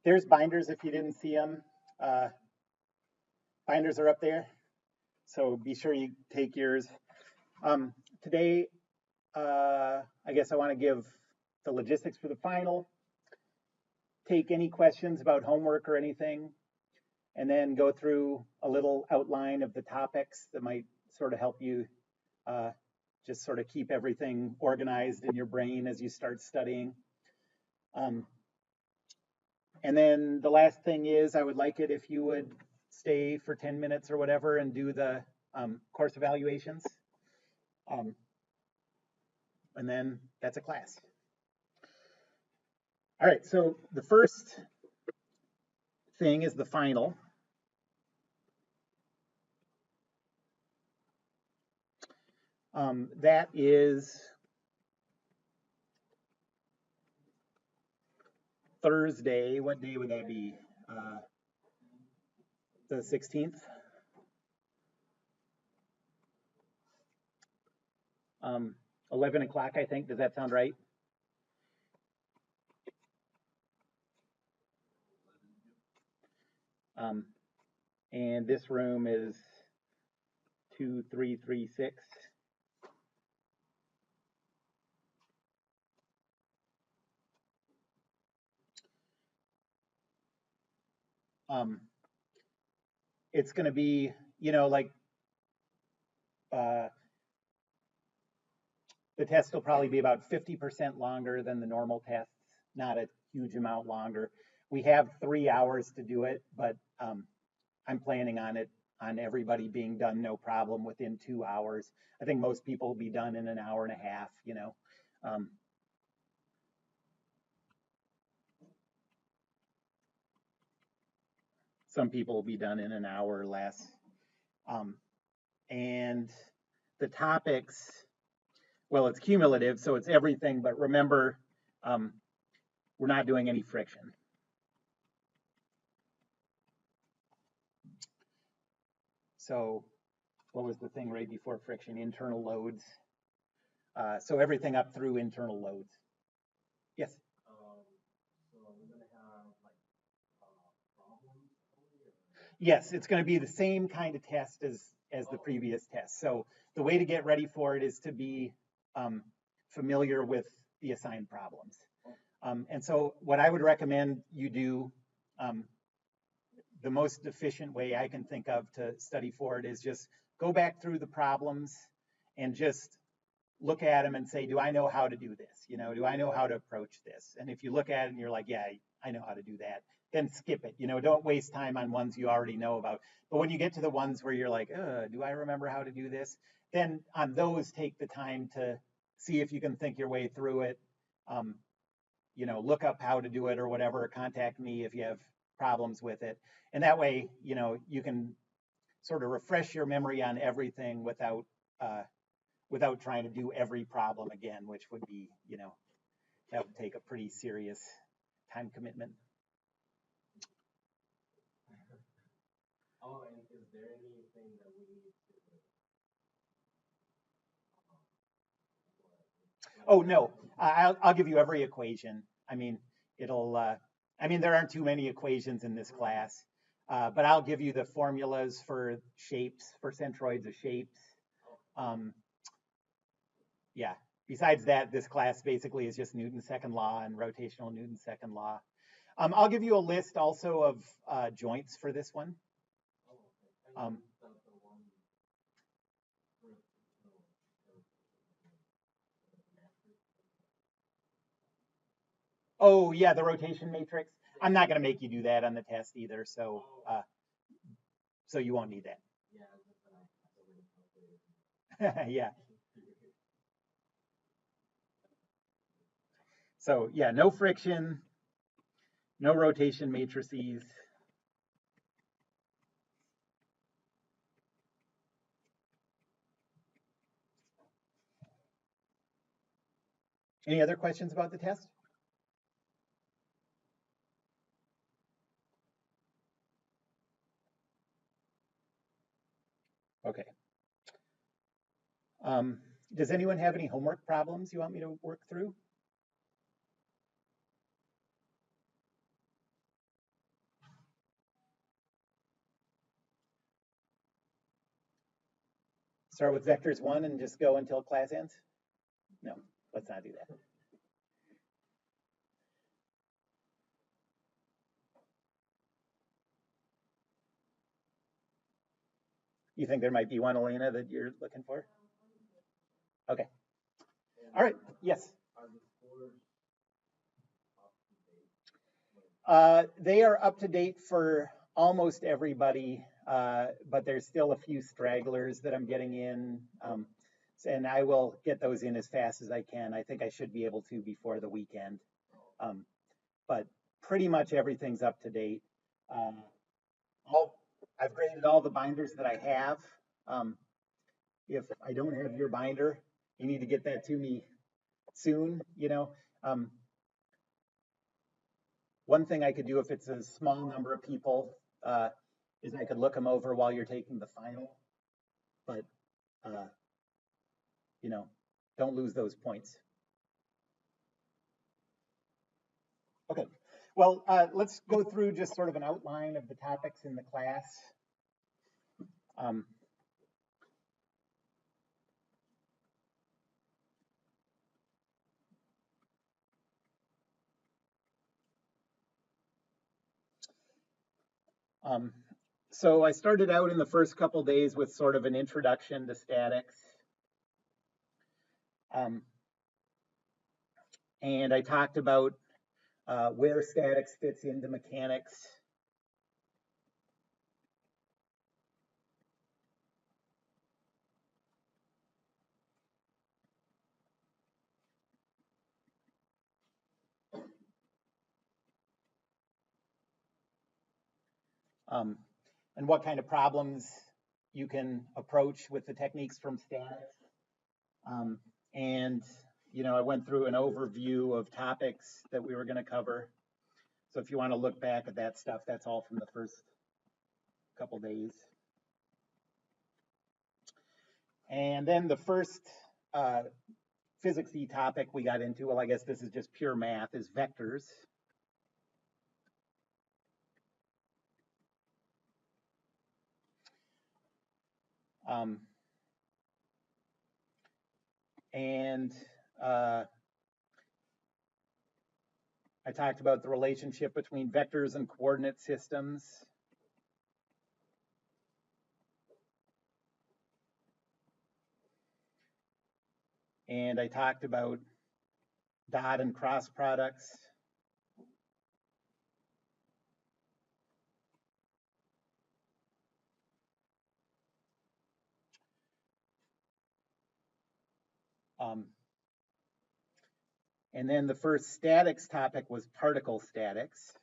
there's binders if you didn't see them. Binders are up there, so be sure you take yours. Today, I guess I want to give the logistics for the final, take any questions about homework or anything, and then go through a little outline of the topics that might sort of help you just sort of keep everything organized in your brain as you start studying. And then the last thing is, I would like it if you would stay for 10 minutes or whatever and do the course evaluations. And then that's a class. All right, so the first thing is the final. That is Thursday. What day would that be? The 16th. 11 o'clock, I think. Does that sound right? And this room is 2336. It's going to be, like the test will probably be about 50% longer than the normal tests, not a huge amount longer. We have 3 hours to do it, but I'm planning on everybody being done no problem within 2 hours. I think most people will be done in an hour and a half, Some people will be done in an hour or less. And the topics, well, it's cumulative, so it's everything, but remember, we're not doing any friction. So what was the thing right before friction? Internal loads. So everything up through internal loads. Yes? So we're going to have problems? Yes, it's going to be the same kind of test as the previous test. So the way to get ready for it is to be familiar with the assigned problems. And so what I would recommend you do, the most efficient way I can think of to study for it is just go back through the problems and just look at them and say, do I know how to do this? Do I know how to approach this? And if you look at it and you're like, yeah, I know how to do that, then skip it. Don't waste time on ones you already know about. But when you get to the ones where you're like, do I remember how to do this? Then on those, take the time to see if you can think your way through it. Look up how to do it or whatever, or contact me if you have problems with it. And that way, you can sort of refresh your memory on everything without trying to do every problem again, which would be, that would take a pretty serious time commitment. Oh, and is there anything that we need to? Oh, no, I'll give you every equation. I mean, there aren't too many equations in this class, but I'll give you the formulas for shapes, for centroids of shapes. Yeah, besides that, this class basically is just Newton's second law and rotational Newton's second law. I'll give you a list also of joints for this one. Oh, yeah, the rotation matrix. I'm not going to make you do that on the test either, so you won't need that. Yeah. So, yeah, no friction, no rotation matrices. Any other questions about the test? Okay. Does anyone have any homework problems you want me to work through? Start with vectors 1 and just go until class ends? No, let's not do that. You think there might be one, Elena, that you're looking for? Okay. All right. Yes. Are the scores up to date? They are up to date for almost everybody, but there's still a few stragglers that I'm getting in, and I will get those in as fast as I can. I think I should be able to before the weekend, but pretty much everything's up to date. I've graded all the binders that I have. If I don't have your binder, you need to get that to me soon, you know. One thing I could do if it's a small number of people is I could look them over while you're taking the final, but you know, don't lose those points. Okay, well, let's go through just sort of an outline of the topics in the class. So I started out in the first couple days with sort of an introduction to statics. And I talked about where statics fits into mechanics. And what kind of problems you can approach with the techniques from statics. And, you know, I went through an overview of topics that we were going to cover. So if you want to look back at that stuff, that's all from the first couple days. And then the first physics-y topic we got into, well, I guess this is just pure math, is vectors. And I talked about the relationship between vectors and coordinate systems. And I talked about dot and cross products. And then the first statics topic was particle statics.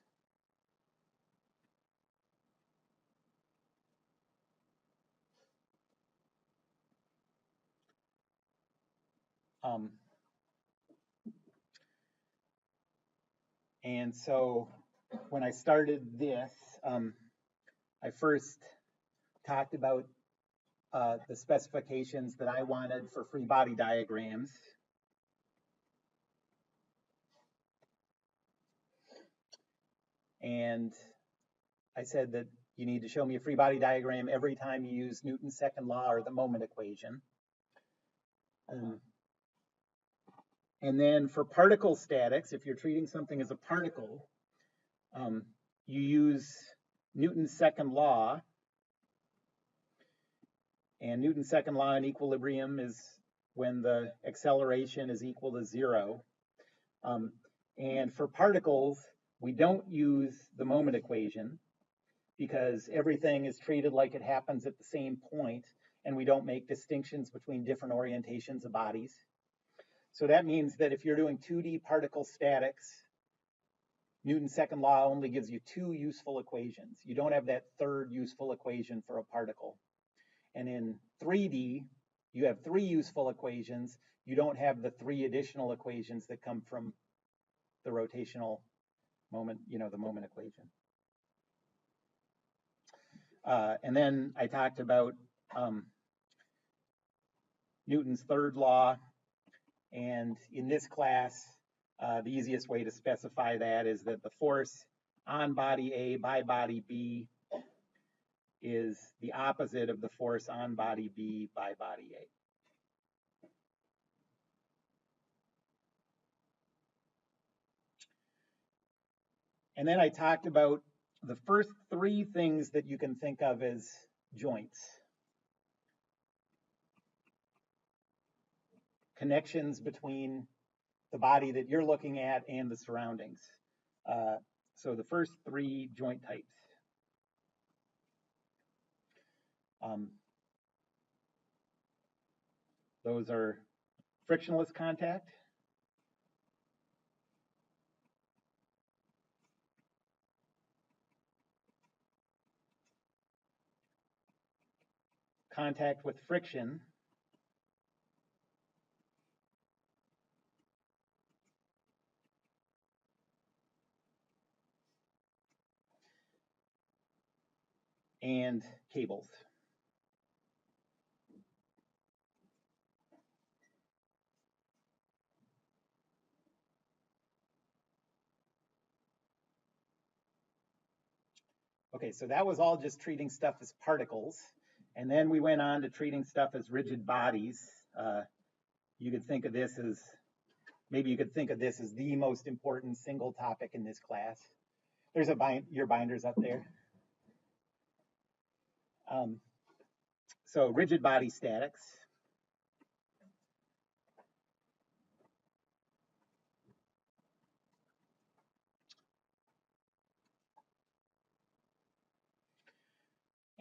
And so when I started this, I first talked about the specifications that I wanted for free body diagrams. And I said that you need to show me a free body diagram every time you use Newton's second law or the moment equation. And then for particle statics, if you're treating something as a particle, you use Newton's second law. And Newton's second law in equilibrium is when the acceleration is equal to 0. And for particles, we don't use the moment equation because everything is treated like it happens at the same point, and we don't make distinctions between different orientations of bodies. So that means that if you're doing 2D particle statics, Newton's second law only gives you 2 useful equations. You don't have that third useful equation for a particle. And in 3D, you have 3 useful equations. You don't have the 3 additional equations that come from the rotational moment, you know, the moment equation. And then I talked about Newton's third law. And in this class, the easiest way to specify that is that the force on body A by body B is the opposite of the force on body B by body A. And then I talked about the first three things that you can think of as joints. Connections between the body that you're looking at and the surroundings. So the first three joint types. Those are frictionless contact, contact with friction, and cables. Okay, so that was all just treating stuff as particles. And then we went on to treating stuff as rigid bodies. You could think of this as, maybe you could think of this as the most important single topic in this class. There's your binders up there. So rigid body statics.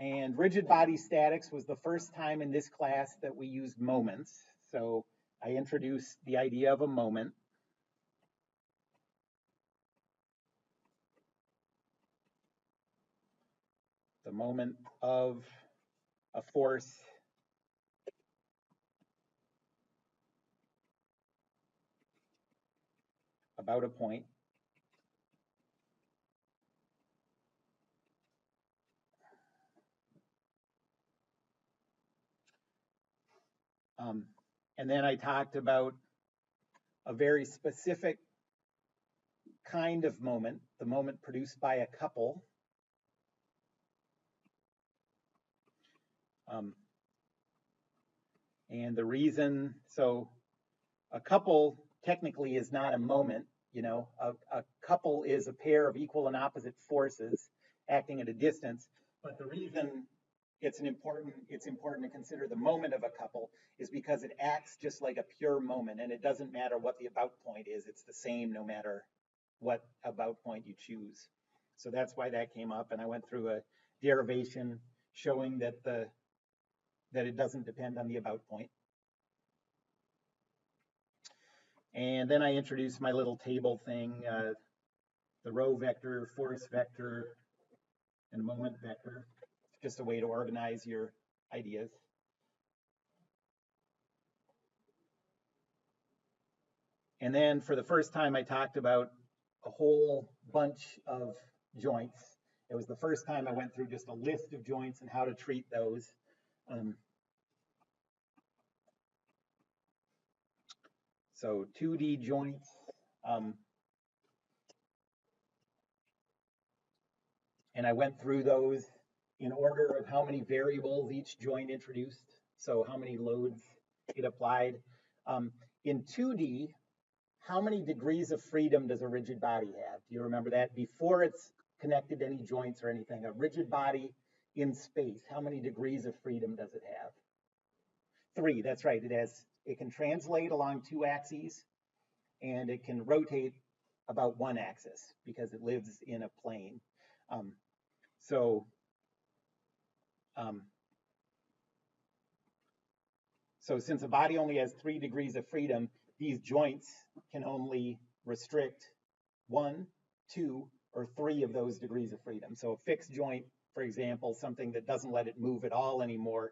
And rigid body statics was the first time in this class that we used moments. So I introduced the idea of a moment. The moment of a force about a point. And then I talked about a very specific kind of moment, the moment produced by a couple. And the reason, so a couple technically is not a moment, you know, a couple is a pair of equal and opposite forces acting at a distance. But the reason it's important to consider the moment of a couple is because it acts just like a pure moment, and it doesn't matter what the about point is, it's the same no matter what about point you choose. So that's why that came up, and I went through a derivation showing that it doesn't depend on the about point. And then I introduced my little table thing, the row vector, force vector, and moment vector. Just a way to organize your ideas. And then for the first time, I talked about a whole bunch of joints. It was the first time I went through just a list of joints and how to treat those. So 2D joints. And I went through those in order of how many variables each joint introduced. So how many loads it applied. In 2D, how many degrees of freedom does a rigid body have? Do you remember that? Before it's connected to any joints or anything, a rigid body in space, how many degrees of freedom does it have? 3, that's right. It can translate along 2 axes, and it can rotate about 1 axis because it lives in a plane. So since a body only has 3 degrees of freedom, these joints can only restrict 1, 2, or 3 of those degrees of freedom. So a fixed joint, for example, something that doesn't let it move at all anymore,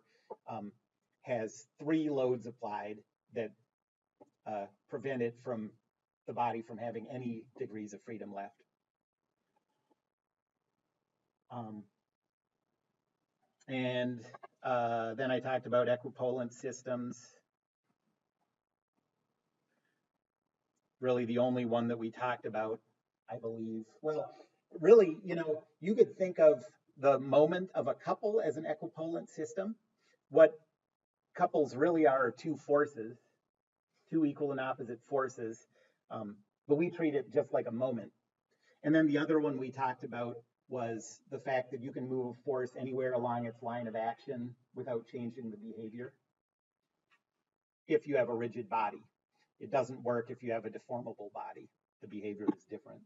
has 3 loads applied that prevent it from the body from having any degrees of freedom left. And then I talked about equipolant systems. Really the only one that we talked about, I believe. Well, really, you know, you could think of the moment of a couple as an equipolant system. What couples really are two forces, two equal and opposite forces, but we treat it just like a moment. And then the other one we talked about was the fact that you can move a force anywhere along its line of action without changing the behavior if you have a rigid body. It doesn't work if you have a deformable body. The behavior is different.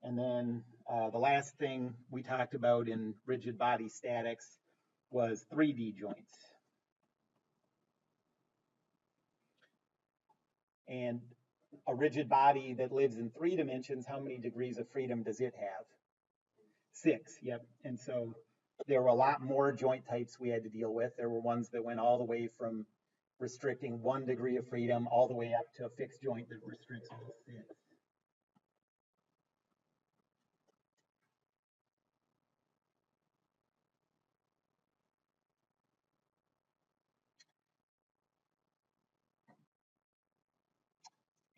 And then the last thing we talked about in rigid body statics was 3D joints. And a rigid body that lives in 3 dimensions, how many degrees of freedom does it have? 6, yep. And so there were a lot more joint types we had to deal with. There were ones that went all the way from restricting 1 degree of freedom all the way up to a fixed joint that restricts all 6.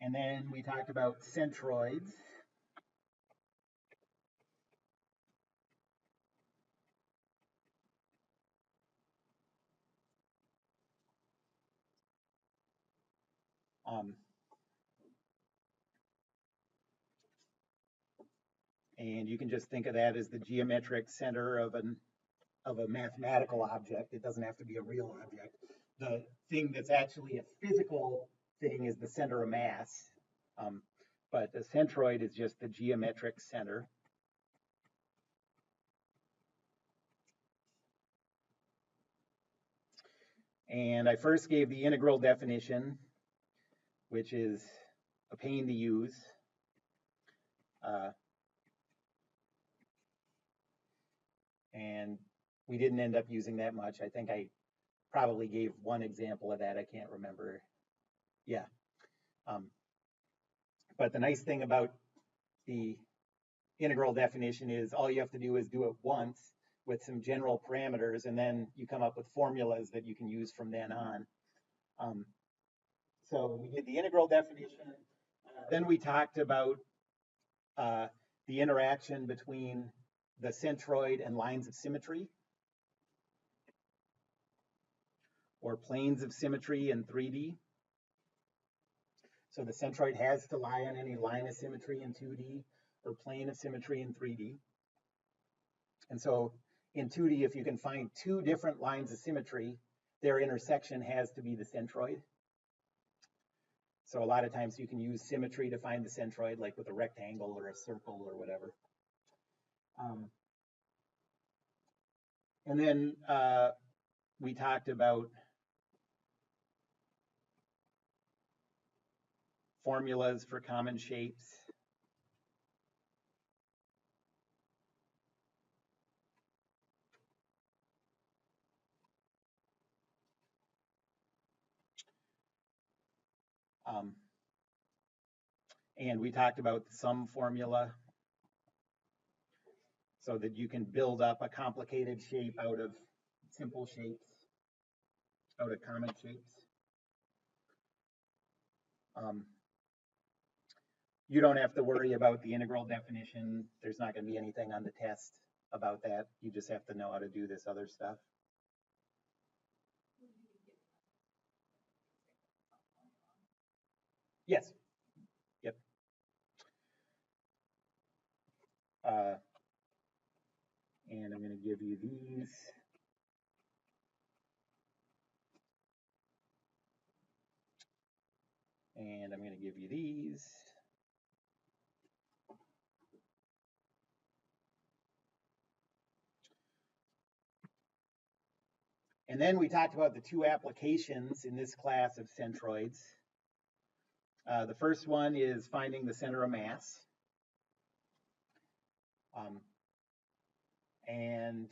And then we talked about centroids. And you can just think of that as the geometric center of a mathematical object. It doesn't have to be a real object. The thing that's actually a physical thing is the center of mass. But the centroid is just the geometric center. And I first gave the integral definition, which is a pain to use. And we didn't end up using that much. I think I probably gave one example of that. I can't remember. Yeah. But the nice thing about the integral definition is all you have to do is do it once with some general parameters, and then you come up with formulas that you can use from then on. So we did the integral definition. Then we talked about the interaction between the centroid and lines of symmetry, or planes of symmetry in 3D. So the centroid has to lie on any line of symmetry in 2D or plane of symmetry in 3D. And so in 2D, if you can find 2 different lines of symmetry, their intersection has to be the centroid. So a lot of times you can use symmetry to find the centroid, like with a rectangle or a circle or whatever. And then we talked about formulas for common shapes. And we talked about the sum formula, so that you can build up a complicated shape out of simple shapes, out of common shapes. You don't have to worry about the integral definition. There's not going to be anything on the test about that. You just have to know how to do this other stuff. Yes. Yep. And I'm going to give you these. And I'm going to give you these. And then we talked about the 2 applications in this class of centroids. The first one is finding the center of mass. And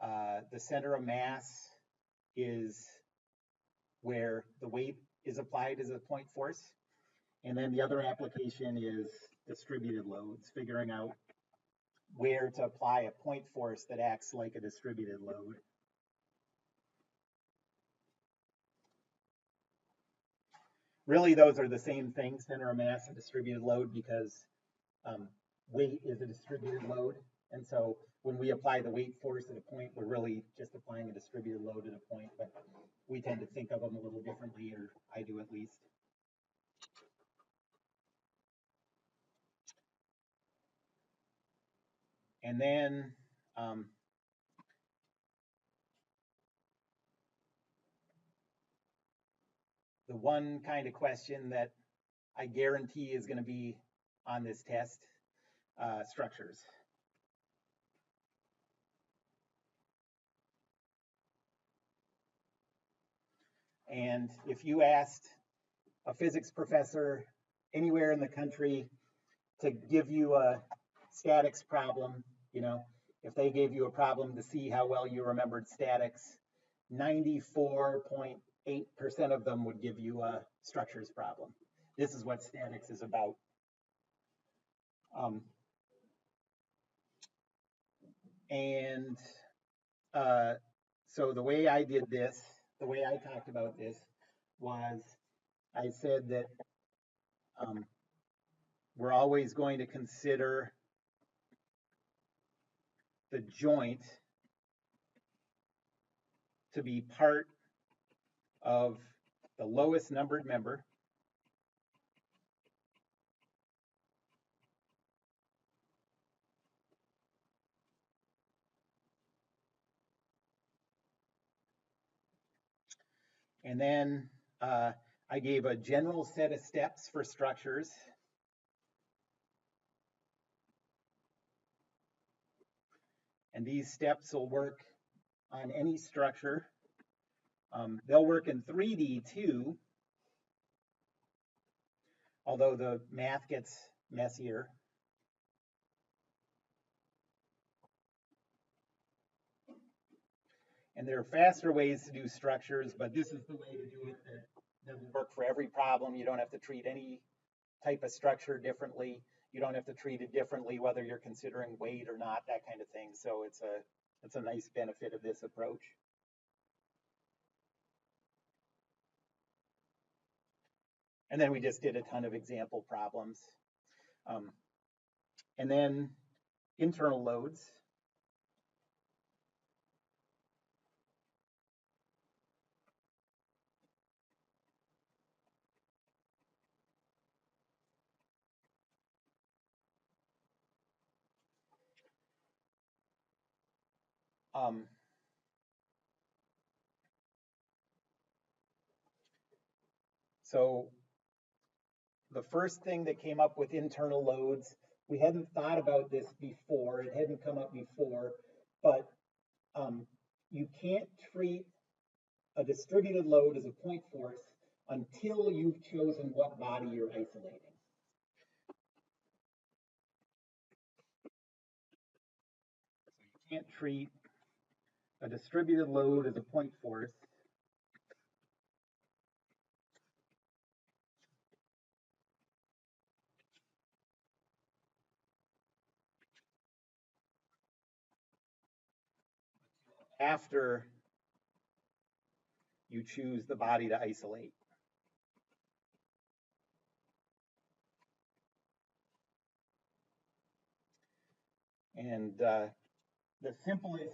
the center of mass is where the weight is applied as a point force. And then the other application is distributed loads, figuring out where to apply a point force that acts like a distributed load. Really, those are the same thing, center of mass and distributed load, because um, weight is a distributed load. And so when we apply the weight force at a point, we're really just applying a distributed load at a point, but we tend to think of them a little differently, or I do at least. And then the one kind of question that I guarantee is going to be on this test, structures. And if you asked a physics professor anywhere in the country to give you a statics problem, you know, if they gave you a problem to see how well you remembered statics, 94.8% of them would give you a structures problem. This is what statics is about. And so the way I did this, the way I talked about this was I said that we're always going to consider the joint to be part of the lowest numbered member, and then I gave a general set of steps for structures. And these steps will work on any structure. They'll work in 3D too, although the math gets messier. And there are faster ways to do structures, but this is the way to do it that doesn't work for every problem. You don't have to treat any type of structure differently. You don't have to treat it differently whether you're considering weight or not, that kind of thing. So it's a nice benefit of this approach. And then we just did a ton of example problems. And then internal loads. So the first thing that came up with internal loads, we hadn't thought about this before, it hadn't come up before, but you can't treat a distributed load as a point force until you've chosen what body you're isolating. So you can't treat a distributed load as a point force after you choose the body to isolate. And the simplest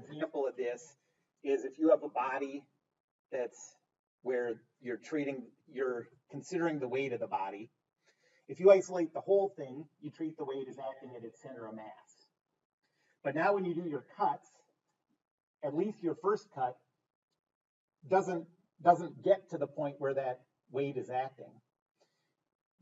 example of this is if you have a body that's where you're considering the weight of the body. If you isolate the whole thing, you treat the weight as acting at its center of mass. But now when you do your cuts, at least your first cut doesn't get to the point where that weight is acting.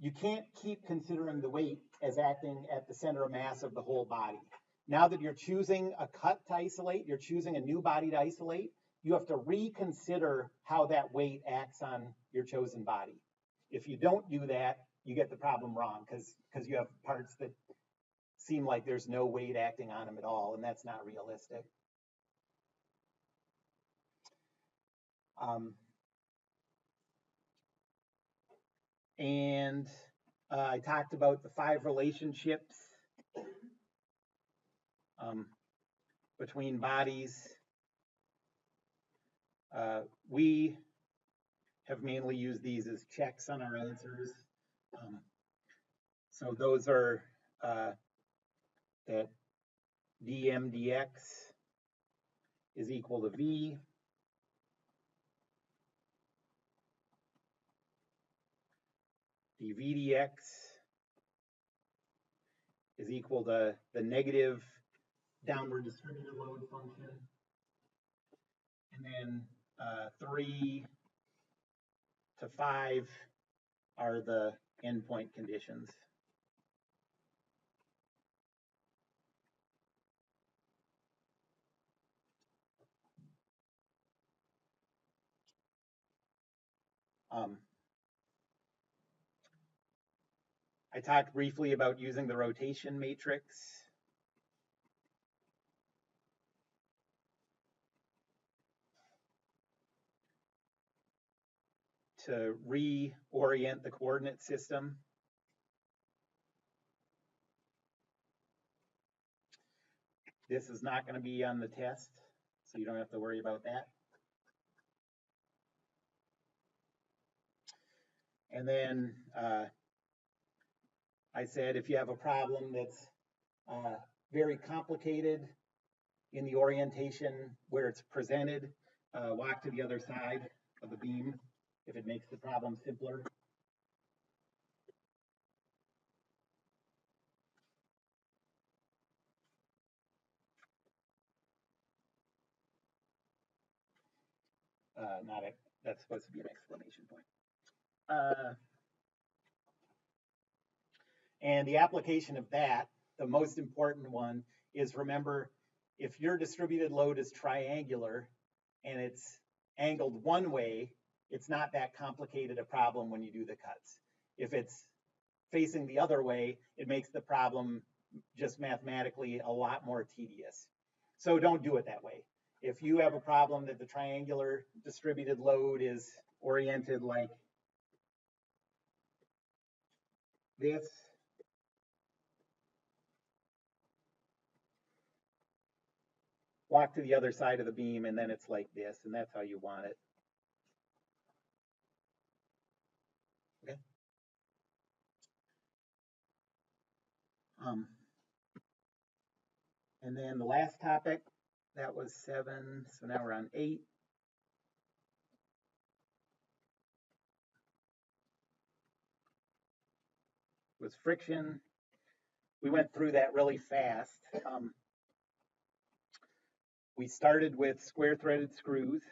You can't keep considering the weight as acting at the center of mass of the whole body. Now that you're choosing a cut to isolate, you're choosing a new body to isolate, you have to reconsider how that weight acts on your chosen body. If you don't do that, you get the problem wrong because you have parts that seem like there's no weight acting on them at all, and that's not realistic. And I talked about the 5 relationships between bodies. We have mainly used these as checks on our answers. So those are that dm dx is equal to v. dv dx is equal to the negative downward distributed load function. And then 3 to 5 are the endpoint conditions. I talked briefly about using the rotation matrix. To reorient the coordinate system. This is not going to be on the test, so you don't have to worry about that. And then I said if you have a problem that's very complicated in the orientation where it's presented, walk to the other side of the beam if it makes the problem simpler. That's supposed to be an exclamation point. And the application of that, the most important one, is remember, if your distributed load is triangular and it's angled one way, it's not that complicated a problem when you do the cuts. If it's facing the other way, it makes the problem just mathematically a lot more tedious. So don't do it that way. If you have a problem that the triangular distributed load is oriented like this, walk to the other side of the beam, and then it's like this, and that's how you want it. Okay. And then the last topic, that was 7, so now we're on 8. Was friction. We went through that really fast. We started with square threaded screws.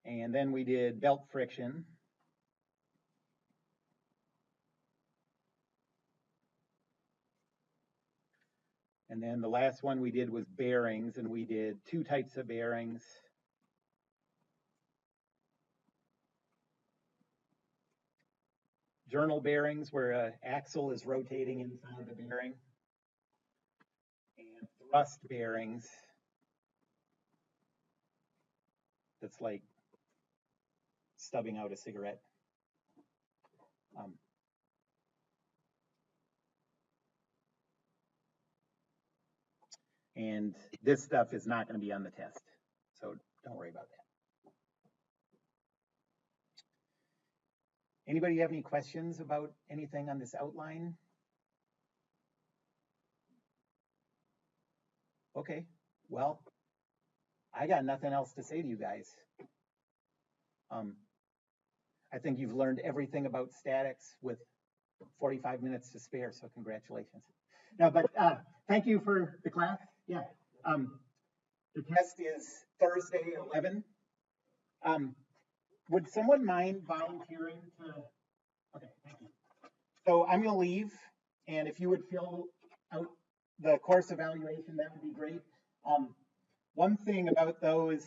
And then we did belt friction. And then the last one we did was bearings, and we did 2 types of bearings. Journal bearings, where an axle is rotating inside the bearing. And thrust bearings, that's like stubbing out a cigarette. And this stuff is not going to be on the test, so don't worry about that. Anybody have any questions about anything on this outline? Okay, well, I got nothing else to say to you guys. I think you've learned everything about statics with 45 minutes to spare, so congratulations. No, but thank you for the class. Yeah. The test is Thursday, 11. Would someone mind volunteering to? Okay, thank you. So I'm going to leave, and if you would fill out the course evaluation, that would be great. One thing about those,